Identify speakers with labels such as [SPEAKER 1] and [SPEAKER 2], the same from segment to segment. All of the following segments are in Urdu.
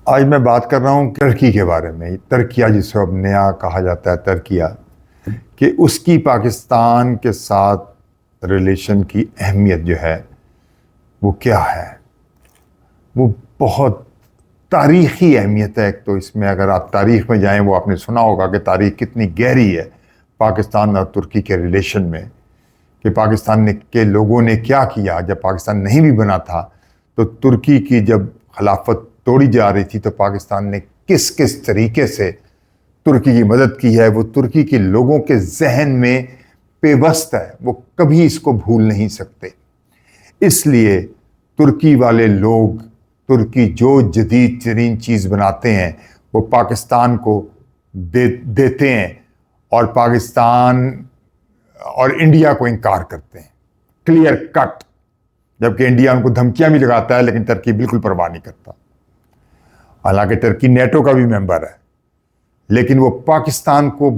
[SPEAKER 1] آج میں بات کر رہا ہوں ترکی کے بارے میں. ترکیہ جسے اب نیا کہا جاتا ہے ترکیہ، کہ اس کی پاکستان کے ساتھ ریلیشن کی اہمیت جو ہے وہ کیا ہے. وہ بہت تاریخی اہمیت ہے. ایک تو اس میں اگر آپ تاریخ میں جائیں، وہ آپ نے سنا ہوگا کہ تاریخ کتنی گہری ہے پاکستان اور ترکی کے ریلیشن میں، کہ پاکستان کے لوگوں نے کیا کیا. جب پاکستان نہیں بھی بنا تھا تو ترکی کی جب خلافت توڑی جا رہی تھی تو پاکستان نے کس کس طریقے سے ترکی کی مدد کی ہے. وہ ترکی کے لوگوں کے ذہن میں پیوست ہے، وہ کبھی اس کو بھول نہیں سکتے. اس لیے ترکی والے لوگ، ترکی جو جدید ترین چیز بناتے ہیں وہ پاکستان کو دیتے ہیں، اور پاکستان اور انڈیا کو انکار کرتے ہیں کلیئر کٹ. جبکہ انڈیا ان کو دھمکیاں بھی لگاتا ہے لیکن ترکی بالکل پرواہ نہیں کرتا. حالانکہ ترکی نیٹو کا بھی ممبر ہے، لیکن وہ پاکستان کو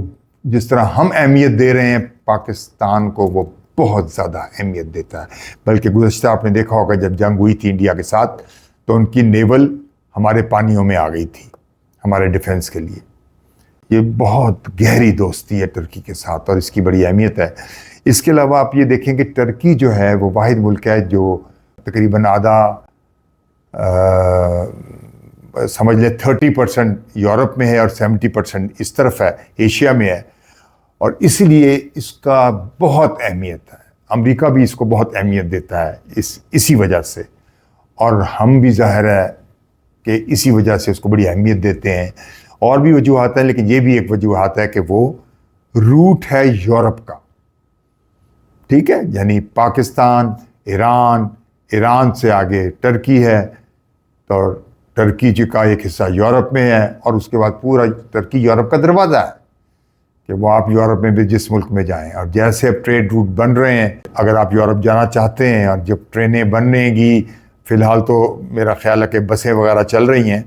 [SPEAKER 1] جس طرح ہم اہمیت دے رہے ہیں، پاکستان کو وہ بہت زیادہ اہمیت دیتا ہے. بلکہ گزشتہ آپ نے دیکھا ہوگا جب جنگ ہوئی تھی انڈیا کے ساتھ تو ان کی نیول ہمارے پانیوں میں آ گئی تھی ہمارے ڈیفنس کے لیے. یہ بہت گہری دوستی ہے ترکی کے ساتھ اور اس کی بڑی اہمیت ہے. اس کے علاوہ آپ یہ دیکھیں کہ ترکی جو ہے وہ واحد ملک ہے جو تقریباً آدھا سمجھ لیں 30% یورپ میں ہے اور 70% اس طرف ہے، ایشیا میں ہے. اور اسی لیے اس کا بہت اہمیت ہے. امریکہ بھی اس کو بہت اہمیت دیتا ہے اسی وجہ سے، اور ہم بھی ظاہر ہے کہ اسی وجہ سے اس کو بڑی اہمیت دیتے ہیں. اور بھی وجوہات ہیں لیکن یہ بھی ایک وجوہات ہے کہ وہ روٹ ہے یورپ کا. ٹھیک ہے، یعنی پاکستان، ایران سے آگے ٹرکی ہے، تو ٹرکی جی کا ایک حصہ یورپ میں ہے، اور اس کے بعد پورا ٹرکی یورپ کا دروازہ ہے کہ وہ آپ یورپ میں بھی جس ملک میں جائیں. اور جیسے اب ٹریڈ روٹ بن رہے ہیں، اگر آپ یورپ جانا چاہتے ہیں، اور جب ٹرینیں بننے گی، فی الحال تو میرا خیال ہے کہ بسیں وغیرہ چل رہی ہیں،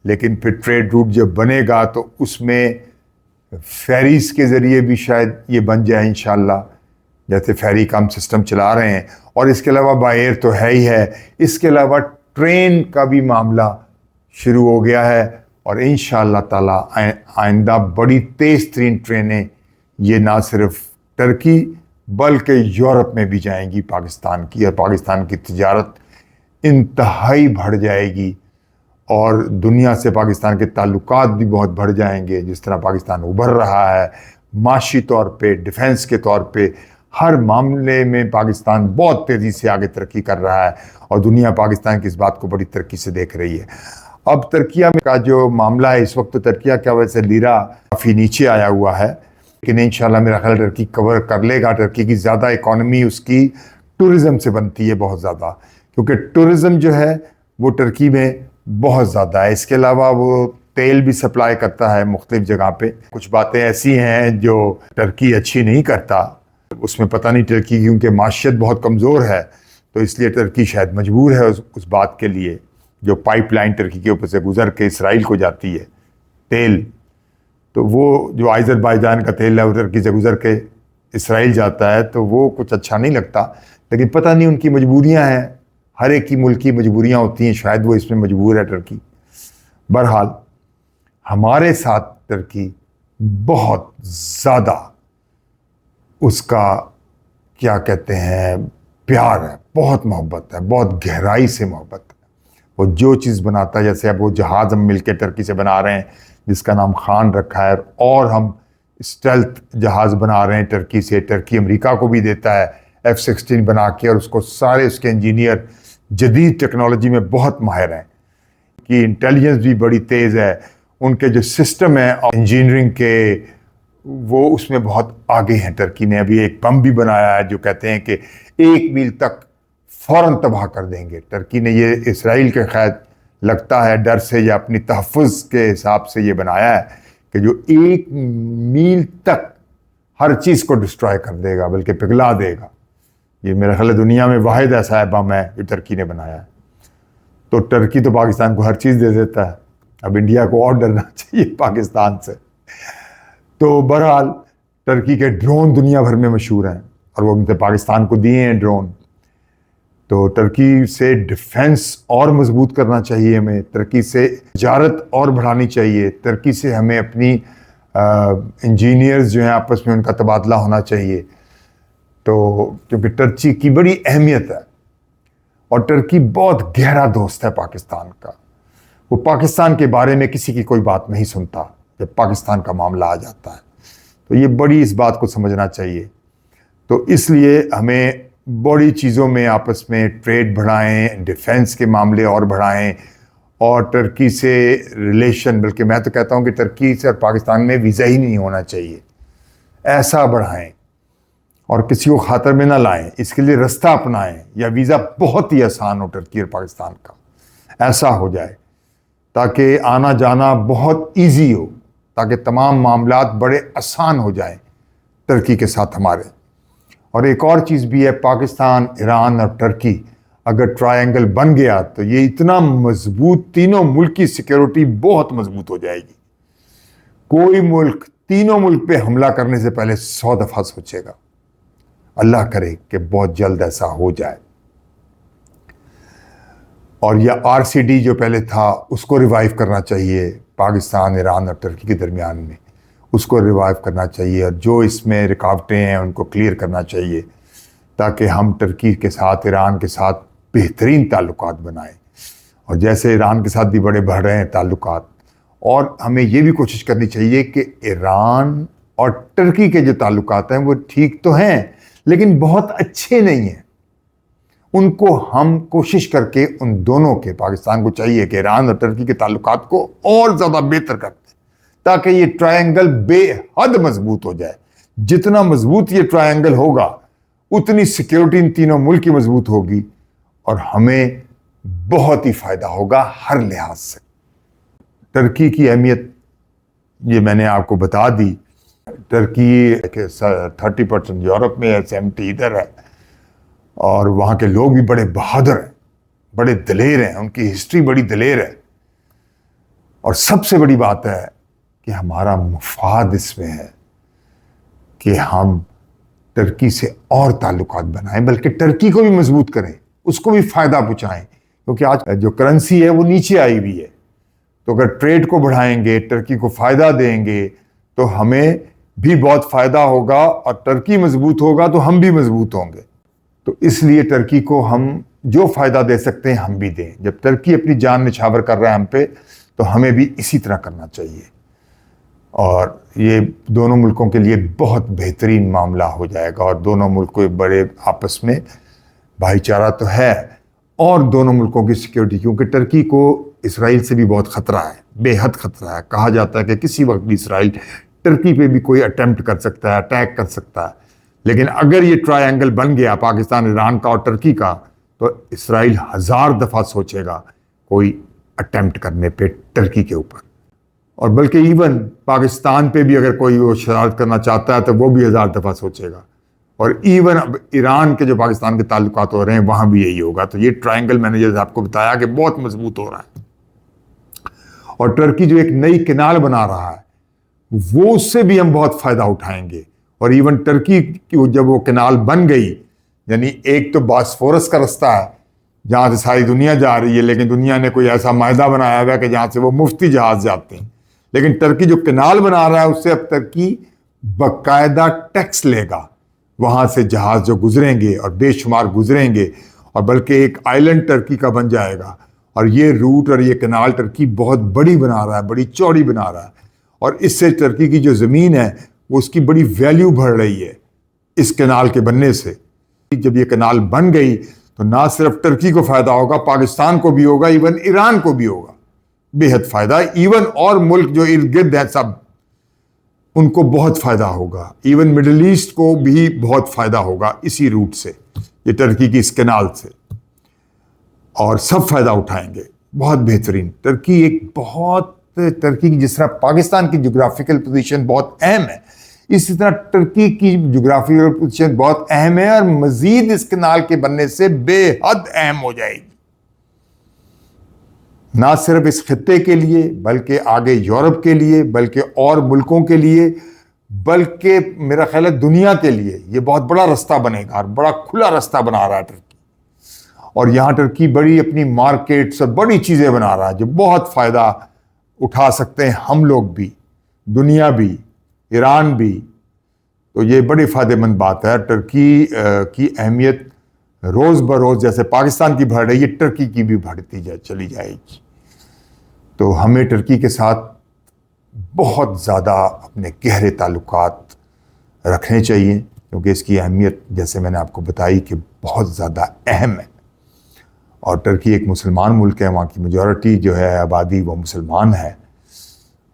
[SPEAKER 1] لیکن پھر ٹریڈ روٹ جب بنے گا تو اس میں فیریز کے ذریعے بھی شاید یہ بن جائے انشاءاللہ، جیسے فیری کا ہم سسٹم چلا رہے ہیں. اور اس کے علاوہ بائی ایئر تو ہے ہی ہے، اس کے علاوہ ٹرین کا بھی معاملہ شروع ہو گیا ہے، اور انشاءاللہ تعالی آئندہ بڑی تیز ترین ٹرینیں یہ نہ صرف ٹرکی بلکہ یورپ میں بھی جائیں گی پاکستان کی، اور پاکستان کی تجارت انتہائی بڑھ جائے گی، اور دنیا سے پاکستان کے تعلقات بھی بہت بڑھ جائیں گے. جس طرح پاکستان ابھر رہا ہے معاشی طور پہ، ڈیفنس کے طور پہ، ہر معاملے میں پاکستان بہت تیزی سے آگے ترقی کر رہا ہے، اور دنیا پاکستان کی اس بات کو بڑی ترقی سے دیکھ رہی ہے. اب ترکیہ میں کا جو معاملہ ہے اس وقت، ترکیہ کی وجہ سے لیرا کافی نیچے آیا ہوا ہے، لیکن انشاءاللہ میرا خیال ٹرکی کور کر لے گا. ٹرکی کی زیادہ اکانومی اس کی ٹورزم سے بنتی ہے بہت زیادہ، کیونکہ ٹورزم جو ہے وہ ٹرکی میں بہت زیادہ ہے. اس کے علاوہ وہ تیل بھی سپلائی کرتا ہے مختلف جگہ پہ. کچھ باتیں ایسی ہیں جو ٹرکی اچھی نہیں کرتا، اس میں پتہ نہیں ٹرکی کیونکہ معیشت بہت کمزور ہے تو اس لیے ٹرکی شاید مجبور ہے اس بات کے لیے. جو پائپ لائن ٹرکی کے اوپر سے گزر کے اسرائیل کو جاتی ہے تیل، تو وہ جو آذربائیجان کا تیل ہے وہ ٹرکی سے گزر کے اسرائیل جاتا ہے، تو وہ کچھ اچھا نہیں لگتا. لیکن پتہ نہیں ان کی مجبوریاں ہیں، ہر ایک کی ملک کی مجبوریاں ہوتی ہیں، شاید وہ اس میں مجبور ہے ٹرکی. بہرحال ہمارے ساتھ ٹرکی بہت زیادہ اس کا کیا کہتے ہیں پیار ہے، بہت محبت ہے، بہت گہرائی سے محبت ہے. وہ جو چیز بناتا ہے، جیسے اب وہ جہاز ہم مل کے ٹرکی سے بنا رہے ہیں جس کا نام خان رکھا ہے، اور ہم اسٹیلتھ جہاز بنا رہے ہیں ٹرکی سے. ٹرکی امریکہ کو بھی دیتا ہے F-16 بنا کے، اور اس کو سارے اس کے انجینئر جدید ٹیکنالوجی میں بہت ماہر ہیں. کی انٹیلیجنس بھی بڑی تیز ہے، ان کے جو سسٹم ہیں انجینئرنگ کے وہ اس میں بہت آگے ہیں. ٹرکی نے ابھی ایک بم بھی بنایا ہے جو کہتے ہیں کہ 1 میل تک فوراً تباہ کر دیں گے. ٹرکی نے یہ اسرائیل کے خیر لگتا ہے ڈر سے یا اپنی تحفظ کے حساب سے یہ بنایا ہے کہ جو 1 میل تک ہر چیز کو ڈسٹرائے کر دے گا، بلکہ پگھلا دے گا. یہ میرا خیال ہے دنیا میں واحد ایسا ہے بم ہے جو ٹرکی نے بنایا ہے. تو ٹرکی تو پاکستان کو ہر چیز دے دیتا ہے، اب انڈیا کو اور ڈرنا چاہیے پاکستان سے. تو بہرحال ٹرکی کے ڈرون دنیا بھر میں مشہور ہیں، اور وہ ان سے پاکستان کو دیے ہیں ڈرون. تو ترکی سے ڈیفنس اور مضبوط کرنا چاہیے ہمیں، ترکی سے تجارت اور بڑھانی چاہیے، ترکی سے ہمیں اپنی انجینئرز جو ہیں آپس میں ان کا تبادلہ ہونا چاہیے. تو کیونکہ ترکی کی بڑی اہمیت ہے اور ترکی بہت گہرا دوست ہے پاکستان کا. وہ پاکستان کے بارے میں کسی کی کوئی بات نہیں سنتا جب پاکستان کا معاملہ آ جاتا ہے. تو یہ بڑی اس بات کو سمجھنا چاہیے. تو اس لیے ہمیں بڑی چیزوں میں آپس میں ٹریڈ بڑھائیں، ڈیفنس کے معاملے اور بڑھائیں، اور ترکی سے ریلیشن، بلکہ میں تو کہتا ہوں کہ ترکی سے اور پاکستان میں ویزا ہی نہیں ہونا چاہیے، ایسا بڑھائیں اور کسی کو خاطر میں نہ لائیں. اس کے لیے رستہ اپنائیں یا ویزا بہت ہی آسان ہو ترکی اور پاکستان کا، ایسا ہو جائے تاکہ آنا جانا بہت ایزی ہو، تاکہ تمام معاملات بڑے آسان ہو جائیں ترکی کے ساتھ ہمارے. اور ایک اور چیز بھی ہے، پاکستان، ایران اور ترکی اگر ٹرائنگل بن گیا تو یہ اتنا مضبوط، تینوں ملک کی سیکیورٹی بہت مضبوط ہو جائے گی. کوئی ملک تینوں ملک پہ حملہ کرنے سے پہلے 100 دفعہ سوچے گا. اللہ کرے کہ بہت جلد ایسا ہو جائے. اور یہ RCD جو پہلے تھا اس کو ریوائیو کرنا چاہیے، پاکستان، ایران اور ترکی کے درمیان میں اس کو ریوائیو کرنا چاہیے، اور جو اس میں رکاوٹیں ہیں ان کو کلیئر کرنا چاہیے تاکہ ہم ترکی کے ساتھ، ایران کے ساتھ بہترین تعلقات بنائیں. اور جیسے ایران کے ساتھ بھی بڑے بڑھ رہے ہیں تعلقات، اور ہمیں یہ بھی کوشش کرنی چاہیے کہ ایران اور ترکی کے جو تعلقات ہیں وہ ٹھیک تو ہیں لیکن بہت اچھے نہیں ہیں. ان کو ہم کوشش کر کے ان دونوں کے، پاکستان کو چاہیے کہ ایران اور ترکی کے تعلقات کو اور زیادہ بہتر کر دیں تاکہ یہ ٹرائنگل بے حد مضبوط ہو جائے. جتنا مضبوط یہ ٹرائنگل ہوگا اتنی سیکیورٹی ان تینوں ملک کی مضبوط ہوگی اور ہمیں بہت ہی فائدہ ہوگا ہر لحاظ سے. ترکی کی اہمیت یہ میں نے آپ کو بتا دی. ترکی 30% یورپ میں ہے، 70 ادھر ہے، اور وہاں کے لوگ بھی بڑے بہادر ہیں، بڑے دلیر ہیں، ان کی ہسٹری بڑی دلیر ہے. اور سب سے بڑی بات ہے کہ ہمارا مفاد اس میں ہے کہ ہم ترکی سے اور تعلقات بنائیں، بلکہ ترکی کو بھی مضبوط کریں، اس کو بھی فائدہ پہنچائیں. کیونکہ آج جو کرنسی ہے وہ نیچے آئی ہوئی ہے. تو اگر ٹریڈ کو بڑھائیں گے، ترکی کو فائدہ دیں گے تو ہمیں بھی بہت فائدہ ہوگا، اور ترکی مضبوط ہوگا تو ہم بھی مضبوط ہوں گے. تو اس لیے ترکی کو ہم جو فائدہ دے سکتے ہیں ہم بھی دیں. جب ترکی اپنی جان نچھاور کر رہا ہے ہم پہ تو ہمیں بھی اسی طرح کرنا چاہیے. اور یہ دونوں ملکوں کے لیے بہت بہترین معاملہ ہو جائے گا، اور دونوں ملکوں بڑے آپس میں بھائی چارہ تو ہے، اور دونوں ملکوں کی سیکیورٹی، کیونکہ ترکی کو اسرائیل سے بھی بہت خطرہ ہے، بے حد خطرہ ہے. کہا جاتا ہے کہ کسی وقت بھی اسرائیل ترکی پہ بھی کوئی اٹیمپٹ کر سکتا ہے، اٹیک کر سکتا ہے. لیکن اگر یہ ٹرائنگل بن گیا پاکستان، ایران کا اور ترکی کا، تو اسرائیل 1000 دفعہ سوچے گا کوئی اٹیمپٹ کرنے پہ ترکی کے اوپر. اور بلکہ ایون پاکستان پہ بھی اگر کوئی وہ شرارت کرنا چاہتا ہے تو وہ بھی 1000 دفعہ سوچے گا. اور ایون اب ایران کے جو پاکستان کے تعلقات ہو رہے ہیں وہاں بھی یہی ہوگا. تو یہ ٹرائنگل میں نے جیسے آپ کو بتایا کہ بہت مضبوط ہو رہا ہے. اور ترکی جو ایک نئی کنال بنا رہا ہے وہ اس سے بھی ہم بہت فائدہ اٹھائیں گے. اور ایون ترکی کی جب وہ کنال بن گئی، یعنی ایک تو باسفورس کا رستہ ہے جہاں سے ساری دنیا جا رہی ہے، لیکن دنیا نے کوئی ایسا معاہدہ بنایا ہوا ہے کہ جہاں سے وہ مفتی جہاز جاتے ہیں. لیکن ترکی جو کنال بنا رہا ہے اس سے اب ترکی باقاعدہ ٹیکس لے گا وہاں سے جہاز جو گزریں گے، اور بے شمار گزریں گے، اور بلکہ ایک آئلینڈ ترکی کا بن جائے گا. اور یہ روٹ اور یہ کنال ترکی بہت بڑی بنا رہا ہے، بڑی چوڑی بنا رہا ہے. اور اس سے ترکی کی جو زمین ہے وہ اس کی بڑی ویلیو بڑھ رہی ہے اس کنال کے بننے سے. جب یہ کنال بن گئی تو نہ صرف ترکی کو فائدہ ہوگا، پاکستان کو بھی ہوگا، ایون ایران کو بھی ہوگا بے حد فائدہ. ایون اور ملک جو ارد گرد ہیں سب، ان کو بہت فائدہ ہوگا. ایون مڈل ایسٹ کو بھی بہت فائدہ ہوگا اسی روٹ سے، یہ ترکی کی اس کنال سے. اور سب فائدہ اٹھائیں گے. بہت بہترین. ترکی کی جس طرح پاکستان کی جغرافیکل پوزیشن بہت اہم ہے، اسی طرح ترکی کی جغرافیکل پوزیشن بہت اہم ہے، اور مزید اس کنال کے بننے سے بے حد اہم ہو جائے گی، نہ صرف اس خطے کے لیے بلکہ آگے یورپ کے لیے، بلکہ اور ملکوں کے لیے، بلکہ میرا خیال ہے دنیا کے لیے. یہ بہت بڑا رستہ بنے گا، اور بڑا کھلا رستہ بنا رہا ہے ترکی. اور یہاں ٹرکی بڑی اپنی مارکیٹس اور بڑی چیزیں بنا رہا ہے جو بہت فائدہ اٹھا سکتے ہیں ہم لوگ بھی، دنیا بھی، ایران بھی. تو یہ بڑی فائدہ مند بات ہے. ٹرکی کی اہمیت روز بروز جیسے پاکستان کی بڑھ رہی ہے، ٹرکی کی بھی بڑھتی چلی جائے گی. تو ہمیں ٹرکی کے ساتھ بہت زیادہ اپنے گہرے تعلقات رکھنے چاہیے، کیونکہ اس کی اہمیت جیسے میں نے آپ کو بتائی کہ بہت زیادہ اہم ہے. اور ٹرکی ایک مسلمان ملک ہے، وہاں کی میجورٹی جو ہے آبادی وہ مسلمان ہے.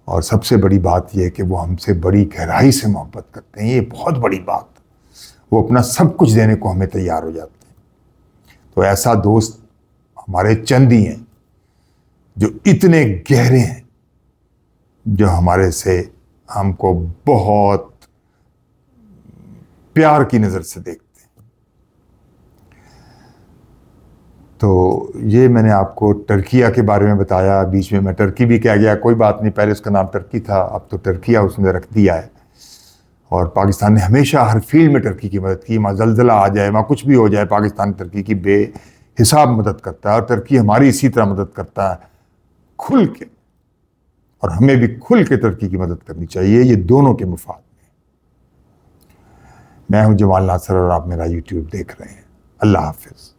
[SPEAKER 1] اور سب سے بڑی بات یہ ہے کہ وہ ہم سے بڑی گہرائی سے محبت کرتے ہیں. یہ بہت بڑی بات. وہ اپنا سب کچھ دینے کو ہمیں تیار ہو جاتے ہیں. تو ایسا دوست ہمارے چند ہی ہیں جو اتنے گہرے ہیں، جو ہمارے سے ہم کو بہت پیار کی نظر سے دیکھتے ہیں. تو یہ میں نے آپ کو ٹرکیہ کے بارے میں بتایا. بیچ میں ٹرکی بھی کہہ گیا، کوئی بات نہیں، پہلے اس کا نام ٹرکی تھا، اب تو ٹرکیہ اس نے رکھ دیا ہے. اور پاکستان نے ہمیشہ ہر فیلڈ میں ٹرکی کی مدد کی. وہاں زلزلہ آ جائے، وہاں کچھ بھی ہو جائے، پاکستان ٹرکی کی بے حساب مدد کرتا ہے. اور ٹرکی ہماری اسی طرح مدد کرتا ہے کھل کے. اور ہمیں بھی کھل کے ٹرکی کی مدد کرنی چاہیے. یہ دونوں کے مفاد میں. میں ہوں جمال ناصر اور آپ میرا یوٹیوب دیکھ رہے ہیں. اللہ حافظ.